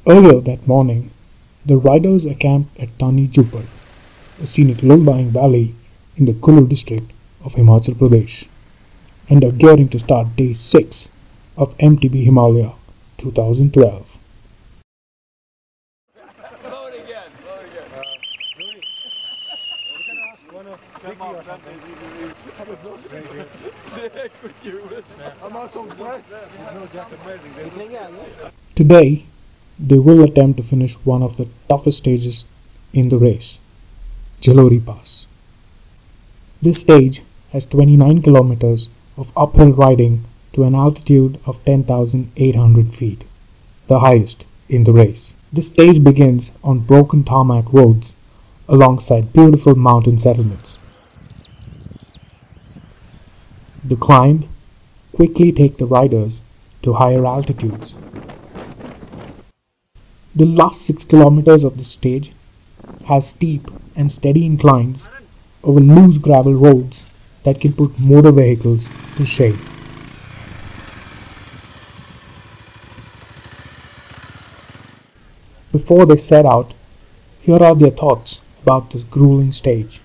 Earlier that morning, the riders are camped at Tani Jupar, a scenic low-lying valley in the Kulu district of Himachal Pradesh, and are gearing to start day 6 of MTB Himalaya 2012. Today, they will attempt to finish one of the toughest stages in the race, Jalori Pass. This stage has 29 kilometers of uphill riding to an altitude of 10,800 feet, the highest in the race. This stage begins on broken tarmac roads alongside beautiful mountain settlements. The climb quickly takes the riders to higher altitudes. The last 6 kilometers of the stage has steep and steady inclines over loose gravel roads that can put motor vehicles to shame. Before they set out, here are their thoughts about this grueling stage.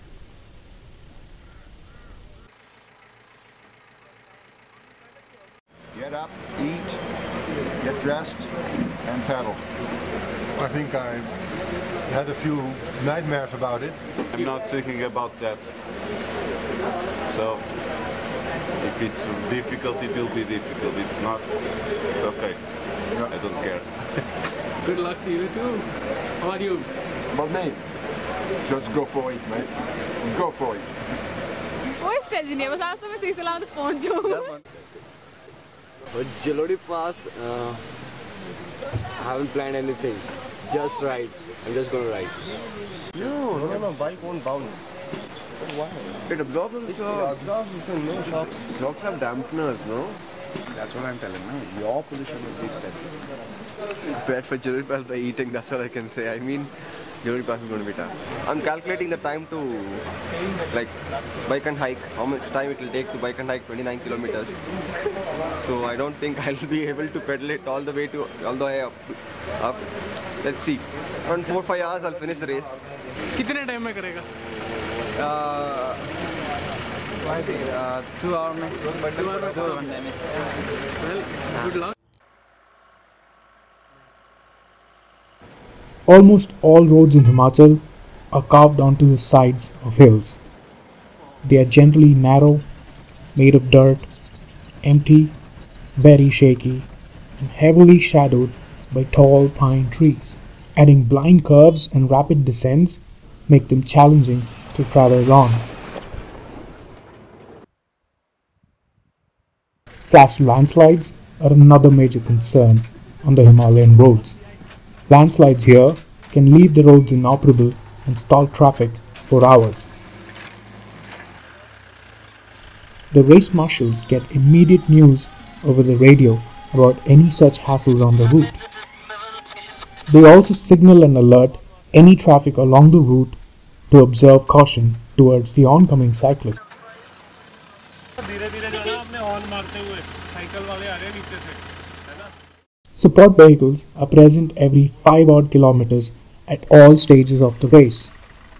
Get up, eat, get dressed, and pedal. I think I had a few nightmares about it. I'm not thinking about that. So, if it's difficult, it will be difficult. It's not, it's okay. I don't care. Good luck to you too. How are you? But me, just go for it, mate. Go for it. कोई stage नहीं है बस आज तो मैं सही सलामत पहुंच जाऊँ. Jalori Pass, I haven't planned anything. Just ride. I'm just gonna ride. No, bike won't bounce. Why? It absorbs Absorbs, no shocks. Shocks have dampeners, no? That's what I'm telling you. Your position will be steady. Prepared for Jalori Pass by eating, that's all I can say. I mean, Jalori Pass is going to be tough. I'm calculating the time to like bike and hike, how much time it will take to bike and hike 29 kilometers. So I don't think I'll be able to pedal it all the way up. Let's see. Around 4-5 hours I'll finish the race. कितने time में करेगा? 2 hours में. Well, good luck. Almost all roads in Himachal are carved onto the sides of hills. They are generally narrow, made of dirt, empty, very shaky, and heavily shadowed by tall pine trees. Adding blind curves and rapid descents make them challenging to travel on. Flash landslides are another major concern on the Himalayan roads. Landslides here can leave the roads inoperable and stall traffic for hours. The race marshals get immediate news over the radio about any such hassles on the route. They also signal and alert any traffic along the route to observe caution towards the oncoming cyclists. Support vehicles are present every 5 odd kilometers at all stages of the race.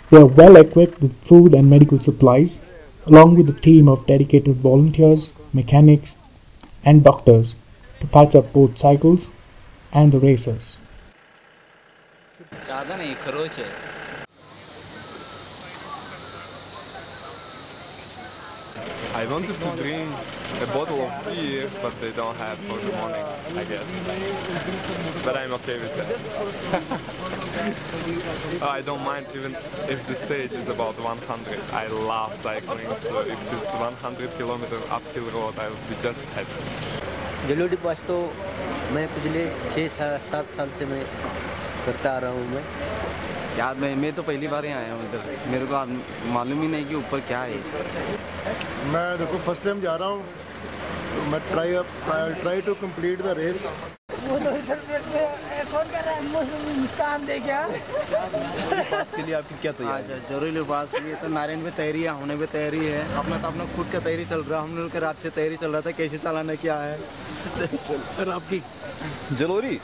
They are well equipped with food and medical supplies, along with a team of dedicated volunteers, mechanics, and doctors to patch up both cycles and the racers. I wanted to drink a bottle of beer, but they don't have for the morning, I guess. But I'm okay with that. I don't mind even if the stage is about 100. I love cycling, so if this 100-kilometer uphill road, I will be just happy. जलोरी पास तो मैं पिछले 6-7 साल से मैं करता आ रहा हूँ मैं। यार मैं तो पहली बार ही आया हूँ इधर, मेरे को मालूम ही नहीं कि ऊपर क्या है। मैं देखो फर्स्ट टाइम जा रहा हूँ, तो मैं try to complete the race. वो तो इधर फोन कर रहा है, मुस्कान दे क्या? पास के लिए आपकी क्या तैयारी? अच्छा, जरूरी पास के लिए तो नारायण पे तैयारी है, होने पे तैयारी है। अपना खुद का तैयारी चल रहा है, हम लोग के रात से तैयारी चल रहा था कैसे चलाना क्या है। और आपकी जलोरी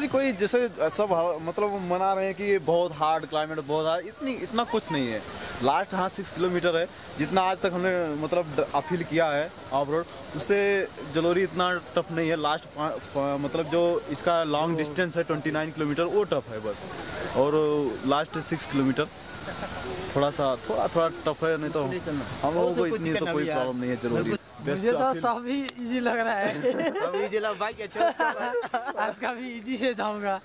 कोई जैसे सब मतलब मना रहे हैं कि ये बहुत हार्ड क्लाइमेट, बहुत हार्ड, इतना कुछ नहीं है। लास्ट 6 किलोमीटर है, जितना आज तक हमने मतलब अपहिल किया है ऑफ रोड, उससे जलोरी इतना टफ नहीं है। लास्ट मतलब जो इसका लॉन्ग डिस्टेंस है 29 किलोमीटर, वो टफ है बस। और लास्ट 6 किलोमीटर थोड़ा टफ है, नहीं तो हम लोगों को इतनी तो कोई प्रॉब्लम नहीं है जलोरी। मुझे तो सब ही इजी लग रहा है। सब इजी लग बाइक अच्छा। आज का भी इजी से जाऊंगा।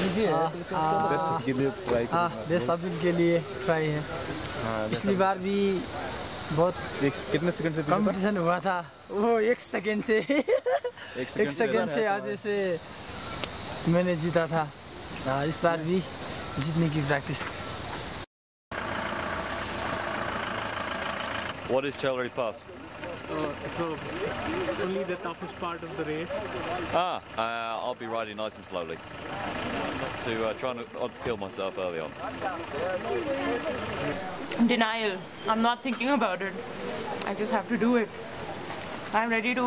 इजी है, बेस्ट के लिए ट्राई करूंगा। बेस्ट सब के लिए ट्राई है। पिछली बार भी बहुत कितने सेकंड से कंपटीशन हुआ था, वो 1 सेकंड से 1 सेकंड से आगे से मैंने जीता था। इस बार भी जीतने की practice. What is Jalori Pass? It's only the toughest part of the race. I'll be riding nice and slowly to try not to kill myself early on. Denial. I'm not thinking about it. I just have to do it. I'm ready to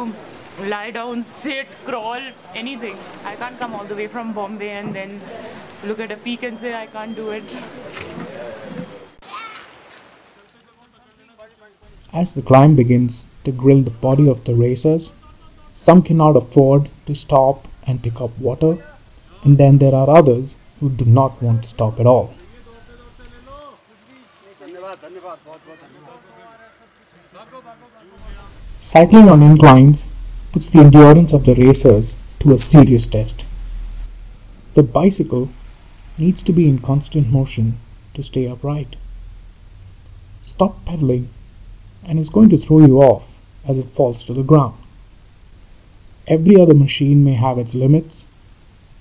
lie down, sit, crawl, anything. I can't come all the way from Bombay and then look at a peak and say I can't do it. As the climb begins to grill the body of the racers, some cannot afford to stop and pick up water, and then there are others who do not want to stop at all. Cycling on inclines puts the endurance of the racers to a serious test. The bicycle needs to be in constant motion to stay upright. Stop pedaling and it's going to throw you off as it falls to the ground. Every other machine may have its limits,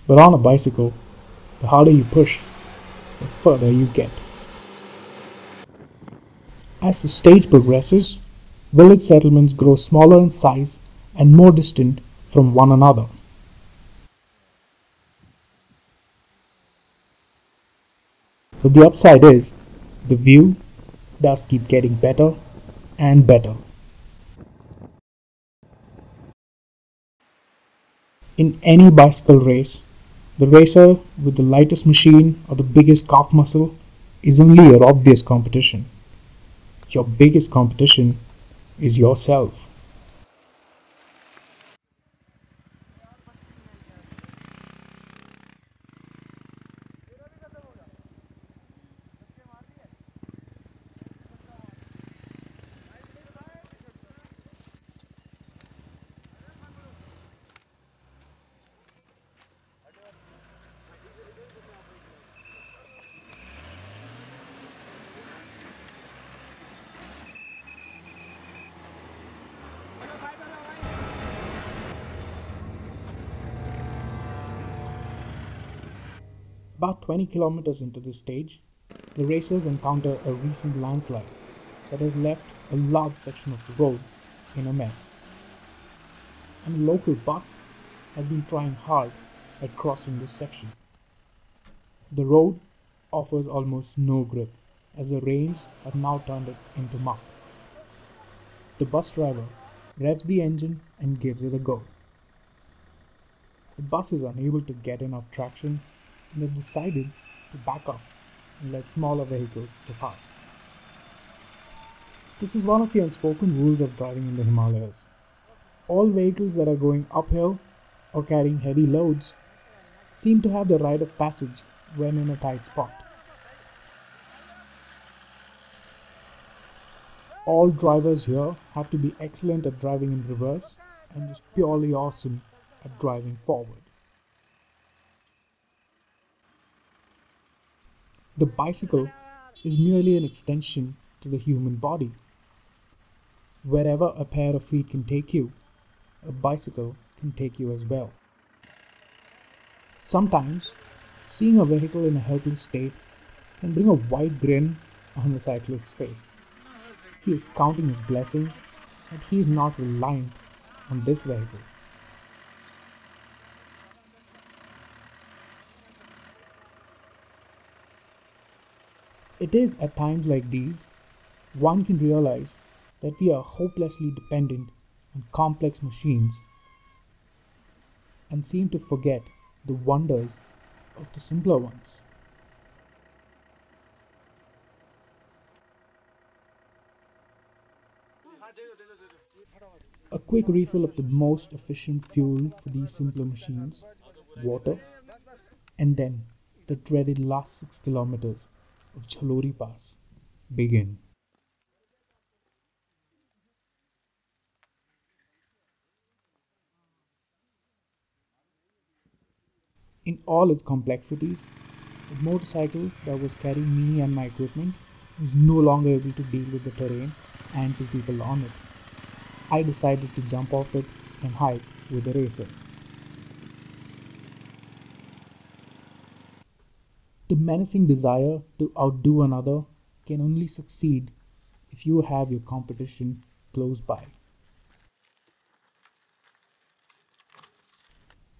but on a bicycle, the harder you push, the further you get. As the stage progresses, village settlements grow smaller in size and more distant from one another. But the upside is, the view does keep getting better and better. In any bicycle race, the racer with the lightest machine or the biggest calf muscle is only your obvious competition. Your biggest competition is yourself. About 20 kilometers into the stage, the racers encounter a recent landslide that has left a large section of the road in a mess. And a local bus has been trying hard at crossing this section. The road offers almost no grip as the rains have now turned it into mud. The bus driver revs the engine and gives it a go. The bus is unable to get enough traction and has decided to back up and let smaller vehicles to pass. This is one of the unspoken rules of driving in the Himalayas. All vehicles that are going uphill or carrying heavy loads seem to have the right of passage when in a tight spot. All drivers here have to be excellent at driving in reverse and just purely awesome at driving forward. The bicycle is merely an extension to the human body. Wherever a pair of feet can take you, a bicycle can take you as well. Sometimes, seeing a vehicle in a helpless state can bring a wide grin on the cyclist's face. He is counting his blessings that he is not reliant on this vehicle. It is at times like these one can realize that we are hopelessly dependent on complex machines and seem to forget the wonders of the simpler ones. A quick refill of the most efficient fuel for these simpler machines, water, and then the dreaded last 6 kilometers of Jalori Pass begin. In all its complexities, the motorcycle that was carrying me and my equipment was no longer able to deal with the terrain and two people on it. I decided to jump off it and hike with the racers. The menacing desire to outdo another can only succeed if you have your competition close by.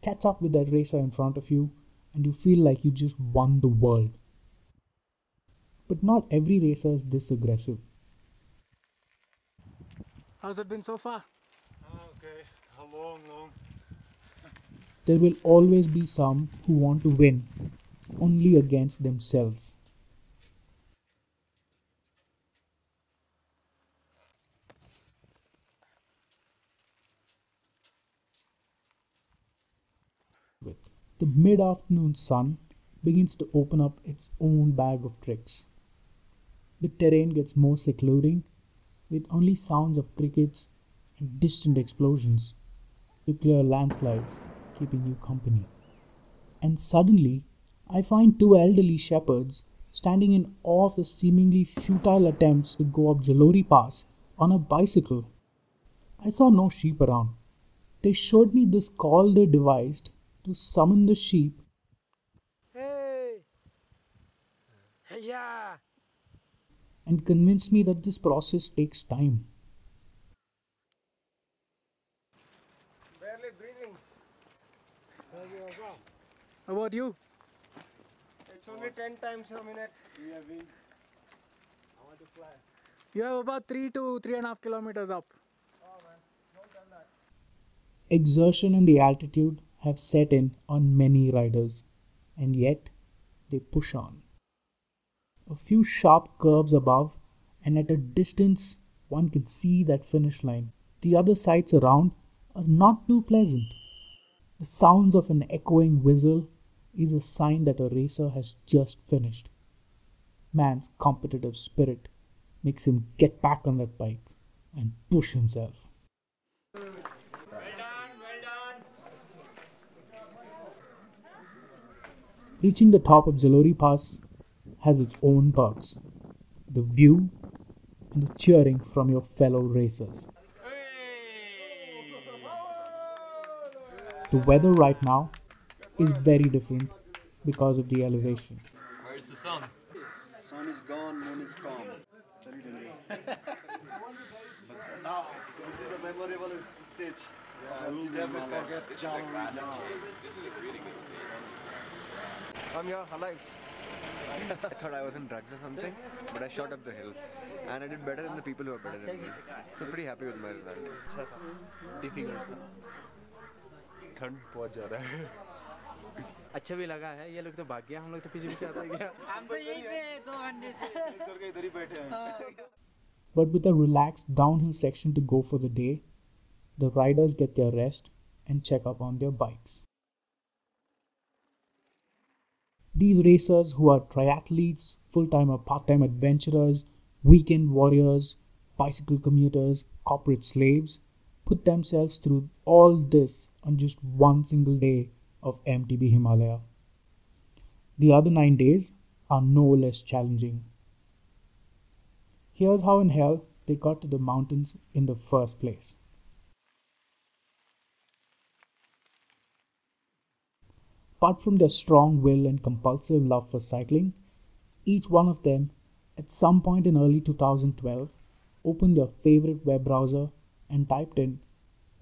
Catch up with that racer in front of you and you feel like you just won the world. But not every racer is this aggressive. How's it been so far? Okay, long. There will always be some who want to win only against themselves. The mid-afternoon sun begins to open up its own bag of tricks. The terrain gets more secluding with only sounds of crickets and distant explosions, nuclear landslides keeping you company. And suddenly, I find two elderly shepherds standing in awe of the seemingly futile attempts to go up Jalori Pass on a bicycle. I saw no sheep around. They showed me this call they devised to summon the sheep. Hey! Yeah! And convinced me that this process takes time. Barely breathing. How about you? It's only 10 times a minute. I want to fly. You have about 3 to 3.5 kilometers up. Oh man, don't tell that. Exertion and the altitude have set in on many riders, and yet they push on. A few sharp curves above, and at a distance one can see that finish line. The other sights around are not too pleasant. The sounds of an echoing whistle is a sign that a racer has just finished. Man's competitive spirit makes him get back on that bike and push himself. Reaching the top of Jalori Pass has its own perks. The view and the cheering from your fellow racers. The weather right now is very different because of the elevation. Where's the sun? Sun is gone, moon is calm. Now, this is a memorable stage. I will never forget Jalori. This is a really good stage. I'm here, alive. I thought I was on drugs or something, but I shot up the hill and I did better than the people who are better than me. So pretty happy with my result. अच्छा था, difficult था, ठंड बहुत ज़्यादा है. अच्छा भी लगा है, ये लोग तो भाग गया, हम लोग तो पीछे पीछे आते गया. हम तो यहीं पे 2 घंटे से इस करके इधर ही बैठे हैं. But with a relaxed downhill section to go for the day, the riders get their rest and check up on their bikes. These racers who are triathletes, full-time or part-time adventurers, weekend warriors, bicycle commuters, corporate slaves, put themselves through all this on just one single day of MTB Himalaya. The other 9 days are no less challenging. Here's how in hell they got to the mountains in the first place. Apart from their strong will and compulsive love for cycling, each one of them, at some point in early 2012, opened their favorite web browser and typed in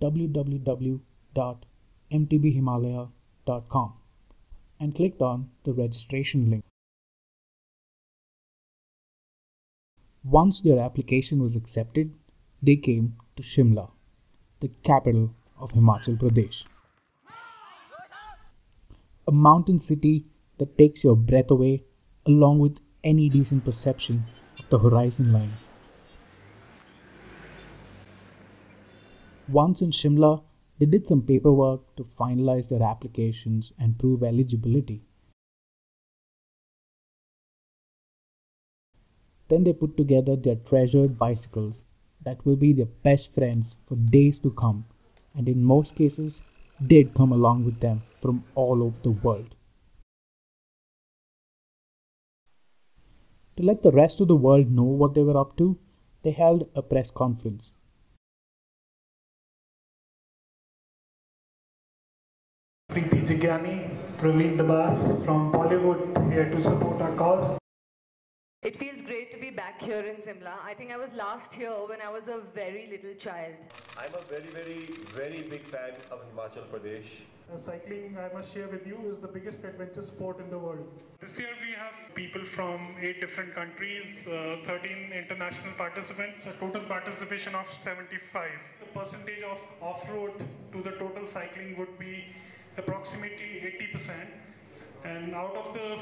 www.mtbhimalaya.com and clicked on the registration link. Once their application was accepted, they came to Shimla, the capital of Himachal Pradesh. A mountain city that takes your breath away along with any decent perception of the horizon line. Once in Shimla, they did some paperwork to finalize their applications and prove eligibility. Then they put together their treasured bicycles that will be their best friends for days to come, and in most cases did come along with them from all over the world. To let the rest of the world know what they were up to, they held a press conference. Preeti Jigyani, Praveen Dabas from Bollywood here to support our cause. It feels great to be back here in Simla. I think I was last here when I was a very little child. I'm a very big fan of Himachal Pradesh. Cycling, I must share with you, is the biggest adventure sport in the world. This year we have people from 8 different countries, 13 international participants, a total participation of 75. The percentage of off-road to the total cycling would be approximately 80%. And out of the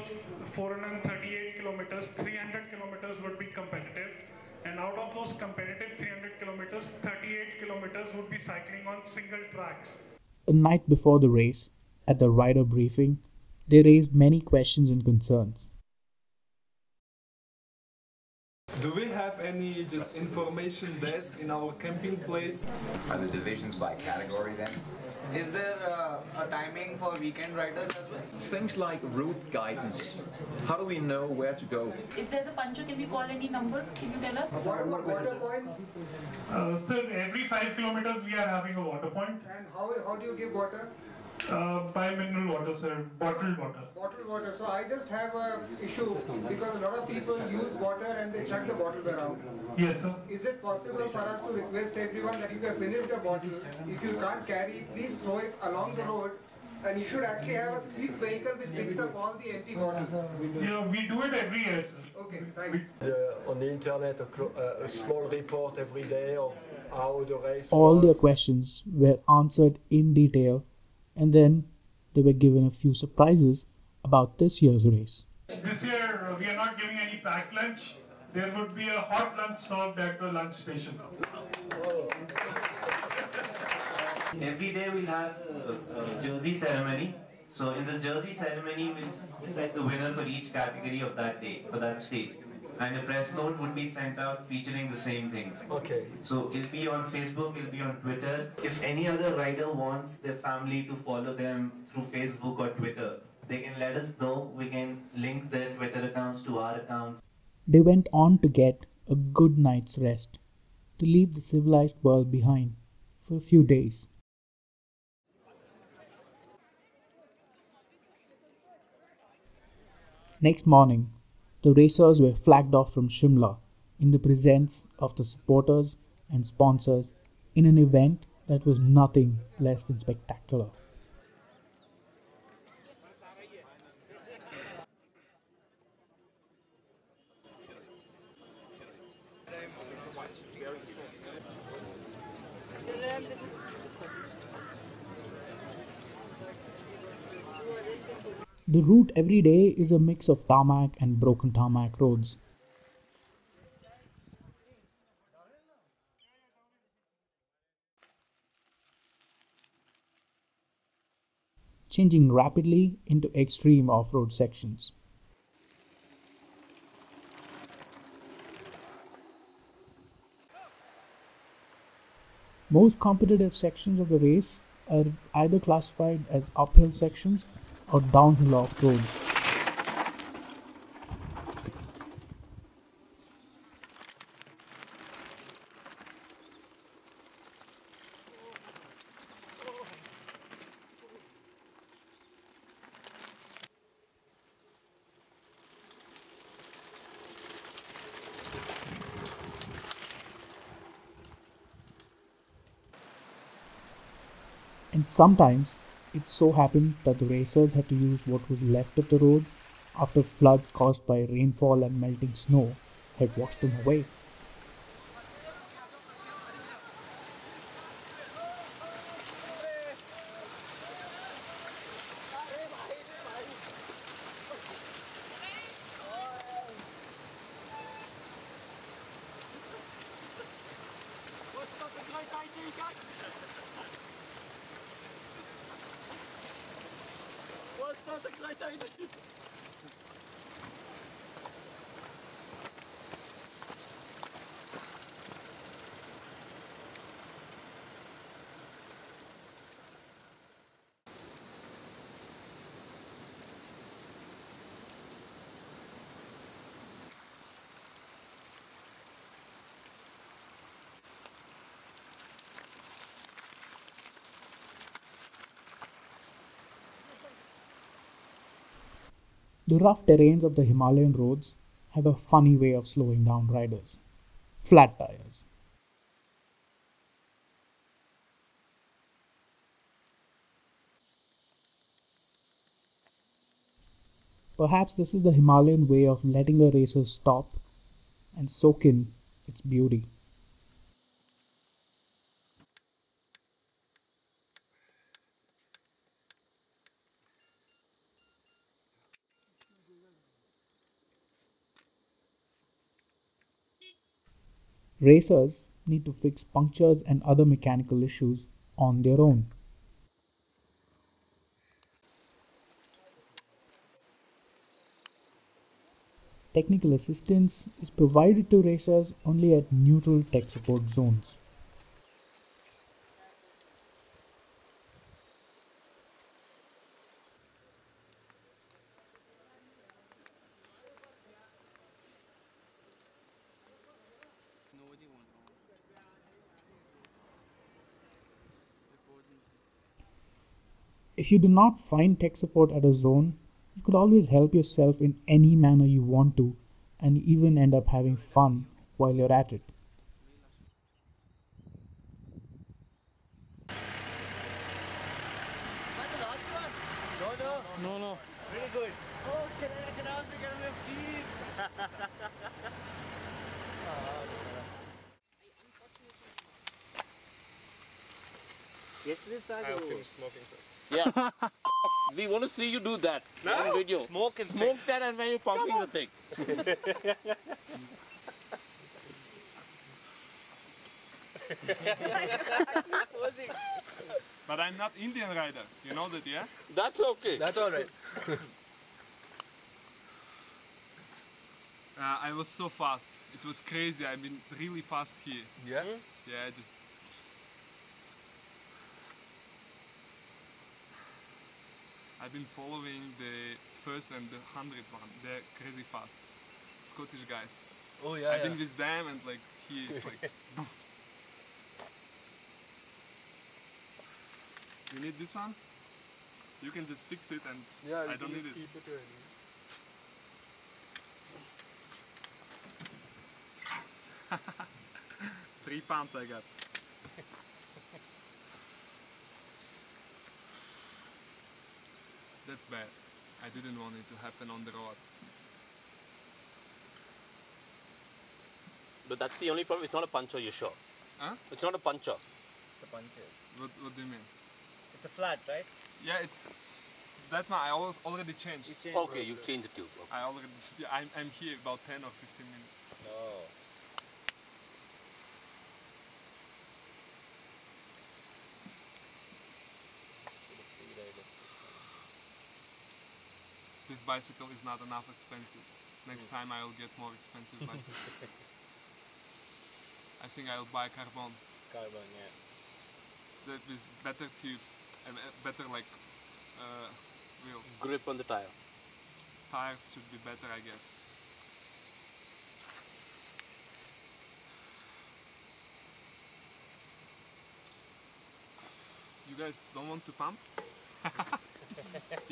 438 kilometers, 300 kilometers would be competitive. And out of those competitive 300 kilometers, 38 kilometers would be cycling on single tracks. The night before the race, at the rider briefing, they raised many questions and concerns. Do we have any information desk in our camping place? Are the divisions by category then? Is there a timing for weekend riders as well? Things like route guidance. How do we know where to go? If there's a puncture, can we call any number? Can you tell us? What about water points? Sir, every 5 kilometers we are having a water point. And how do you give water? By mineral water, sir. Bottled water. Bottled water. So I just have a issue because a lot of people use water and they chuck the bottles around. Yes, sir. Is it possible for us to request everyone that if you have finished a bottle, if you can't carry, please throw it along the road, and you should actually have a sweep vehicle which picks up all the empty bottles. Yeah, we do it every year, sir. Okay, thanks. On the internet, a small report every day of how the race All was. their questions were answered in detail, and then they were given a few surprises about this year's race. This year we are not giving any packed lunch. There would be a hot lunch served at the lunch station. Every day we'll have a jersey ceremony. So in this jersey ceremony, we'll select the winner for each category of that day, for that stage. And a press note would be sent out featuring the same things. Okay. So it'll be on Facebook, it'll be on Twitter. If any other rider wants their family to follow them through Facebook or Twitter, they can let us know. We can link their Twitter accounts to our accounts. They went on to get a good night's rest, to leave the civilized world behind for a few days. Next morning, the racers were flagged off from Shimla in the presence of the supporters and sponsors in an event that was nothing less than spectacular. The route every day is a mix of tarmac and broken tarmac roads. Changing rapidly into extreme off-road sections. Most competitive sections of the race are either classified as uphill sections or downhill off-roads. And sometimes it so happened that the racers had to use what was left of the road after floods caused by rainfall and melting snow had washed them away. The rough terrains of the Himalayan roads have a funny way of slowing down riders. Flat tires. Perhaps this is the Himalayan way of letting the racers stop and soak in its beauty. Racers need to fix punctures and other mechanical issues on their own. Technical assistance is provided to racers only at neutral tech support zones. If you do not find tech support at a zone, you could always help yourself in any manner you want to and even end up having fun while you're at it. No. Very good. Oh, can I also get a lift, please? Yesterday started. I'll finish smoking first. Yeah. We want to see you do that on video. Smoke that and when you're pumping the thing. But I'm not Indian rider. You know that, yeah? That's okay. That's alright. I was so fast. It was crazy. I've been really fast here. Yeah? Yeah, just. I've been following the first and the 100 one. They're crazy fast. Scottish guys. Oh yeah. I've been with them and like here it's like. You need this one? You can just fix it and Yeah, I don't need it. Keep it ready. 3 pounds I got. That's bad. I didn't want it to happen on the road. But that's the only problem. It's not a puncture, you're sure? Huh? It's not a puncture. It's a puncture. What do you mean? It's a flat, right? Yeah, it's that one. I already changed. Okay, you changed the tube. Okay. I already. Yeah, I'm here about 10 or 15 minutes. Oh. This bicycle is not enough expensive. Next time I'll get more expensive bicycle. I think I'll buy carbon. Carbon, yeah. that with better tubes and better like wheels. Grip on the tire. Tires should be better, I guess. You guys don't want to pump?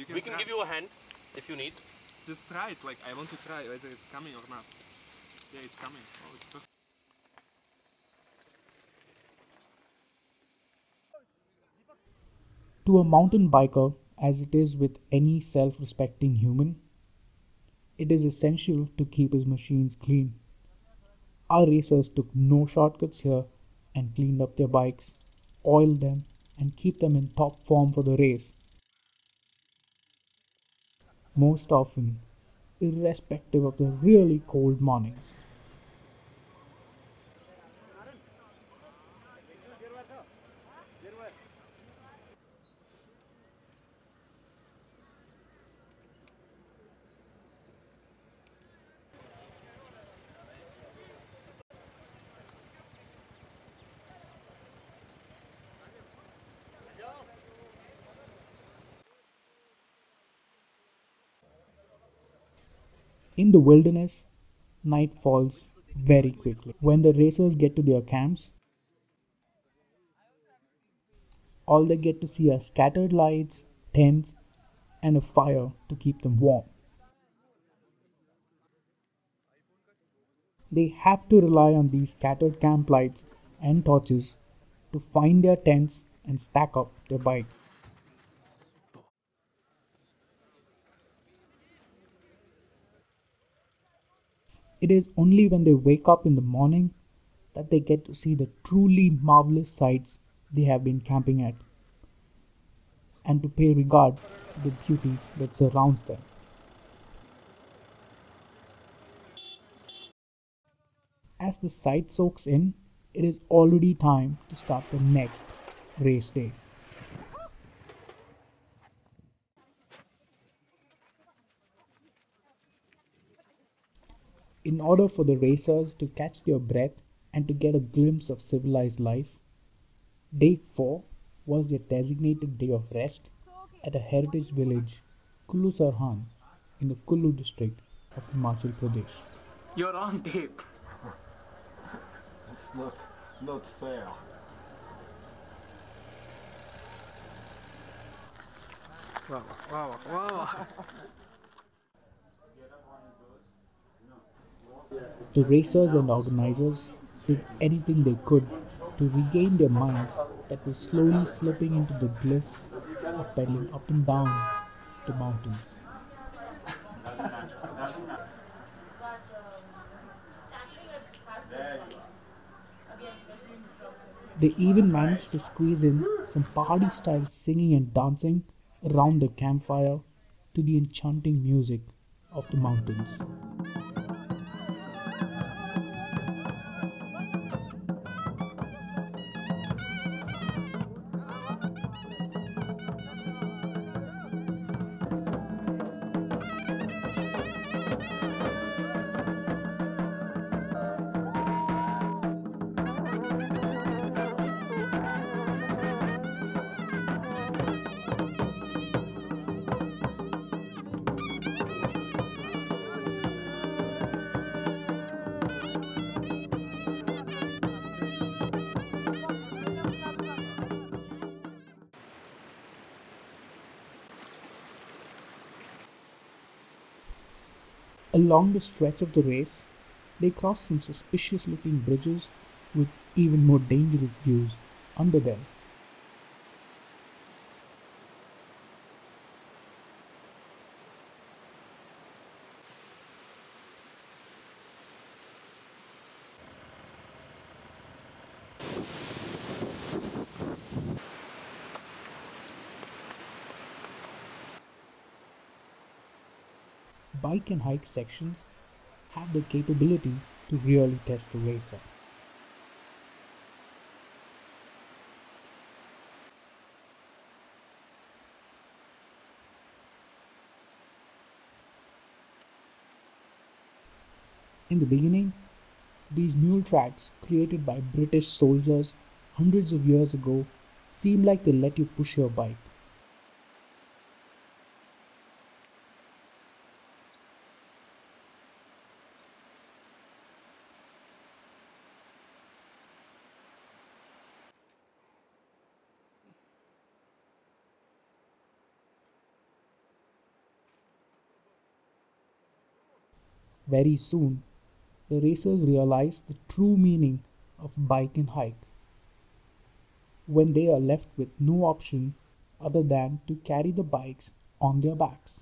We can give you a hand if you need. Just try it, like I want to try whether it's coming or not. Yeah, it's coming. Oh, it's perfect. To a mountain biker, as it is with any self-respecting human, it is essential to keep his machines clean. Our racers took no shortcuts here and cleaned up their bikes, oiled them, and keep them in top form for the race. Most often, irrespective of the really cold mornings. In the wilderness, night falls very quickly. When the racers get to their camps, all they get to see are scattered lights, tents, and a fire to keep them warm. They have to rely on these scattered camp lights and torches to find their tents and stack up their bikes. It is only when they wake up in the morning that they get to see the truly marvelous sights they have been camping at, and to pay regard to the beauty that surrounds them. As the sight soaks in, it is already time to start the next race day. In order for the racers to catch their breath and to get a glimpse of civilized life, Day 4 was their designated day of rest at a heritage village, Kullu Sarhan, in the Kullu district of Himachal Pradesh. You're on tape. It's not fair. Wow. The racers and organizers did anything they could to regain their minds that were slowly slipping into the bliss of pedaling up and down the mountains. They even managed to squeeze in some party-style singing and dancing around the campfire to the enchanting music of the mountains. Along the stretch of the race, they crossed some suspicious-looking bridges with even more dangerous views under them. Bike and hike sections have the capability to really test a racer. In the beginning, these mule tracks created by British soldiers hundreds of years ago seem like they let you push your bike. Very soon, the racers realize the true meaning of bike and hike, when they are left with no option other than to carry the bikes on their backs.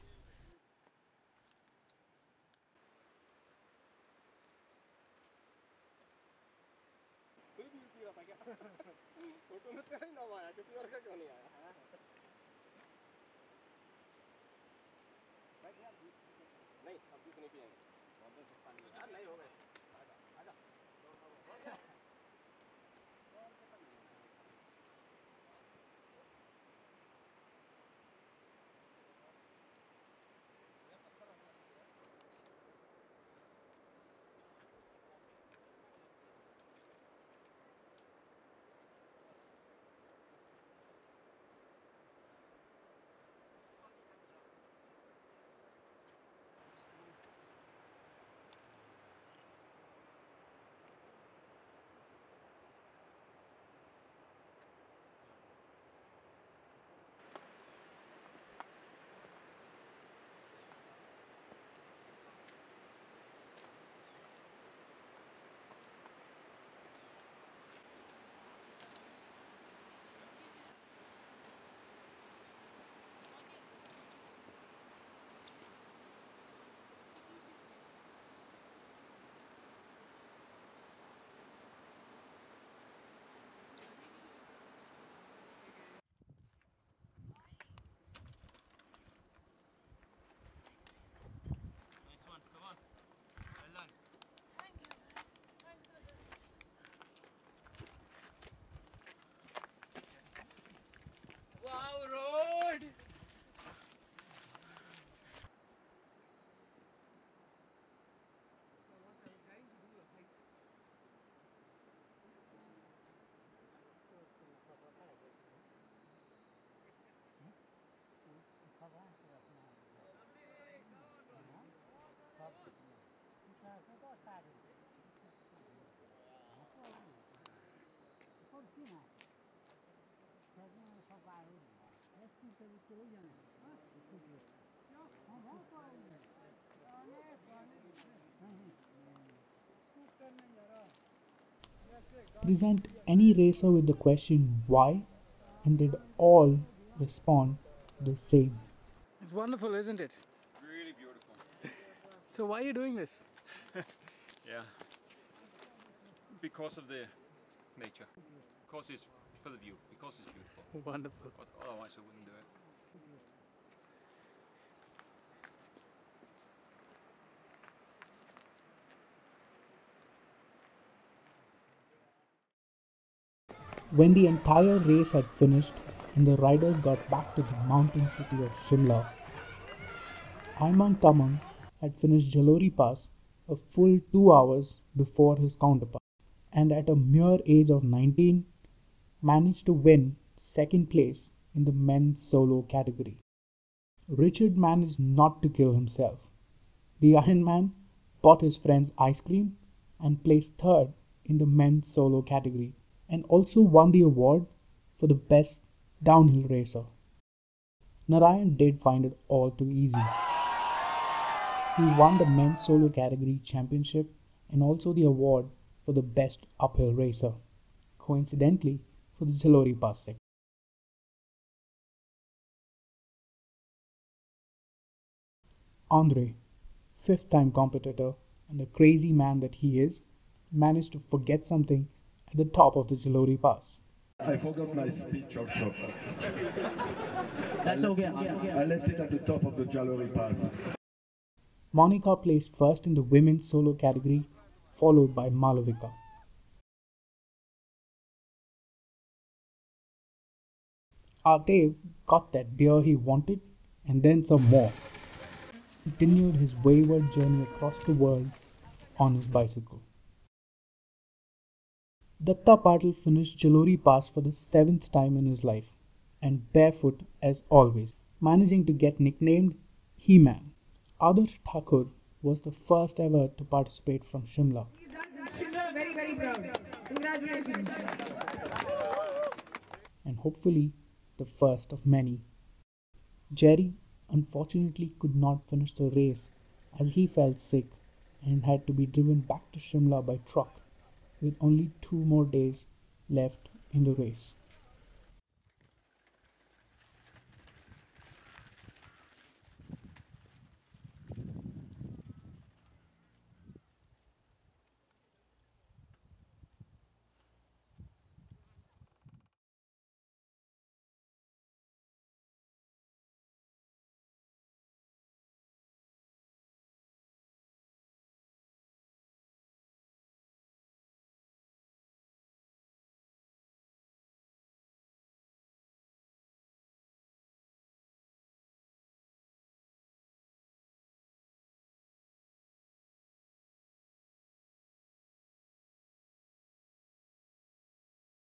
Present any racer with the question why, and they'd all respond the same. It's wonderful, isn't it? Really beautiful. So why are you doing this? Yeah. Because of the nature. Because it's for the view. Because it's beautiful. Wonderful. But otherwise I wouldn't do it. When the entire race had finished and the riders got back to the mountain city of Shimla, Tamang had finished Jalori Pass a full 2 hours before his counterpart, and at a mere age of 19 managed to win second place in the men's solo category. Richard managed not to kill himself. The Iron Man bought his friends ice cream and placed third in the men's solo category, and also won the award for the best downhill racer. Narayan did find it all too easy. He won the men's solo category championship and also the award for the best uphill racer, coincidentally for the Jalori Pass section. Andre, fifth-time competitor and the crazy man that he is, managed to forget something at the top of the Jalori Pass. I forgot my speech also. I left it at the top of the Jalori Pass. Monica placed first in the women's solo category, followed by Malavika. Artev got that beer he wanted and then some more. He continued his wayward journey across the world on his bicycle. Datta Patil finished Jalori Pass for the 7th time in his life, and barefoot as always, managing to get nicknamed He-Man. Adarsh Thakur was the first ever to participate from Shimla. Very, very proud. Congratulations. And hopefully the first of many. Jerry unfortunately could not finish the race as he fell sick and had to be driven back to Shimla by truck with only 2 more days left in the race.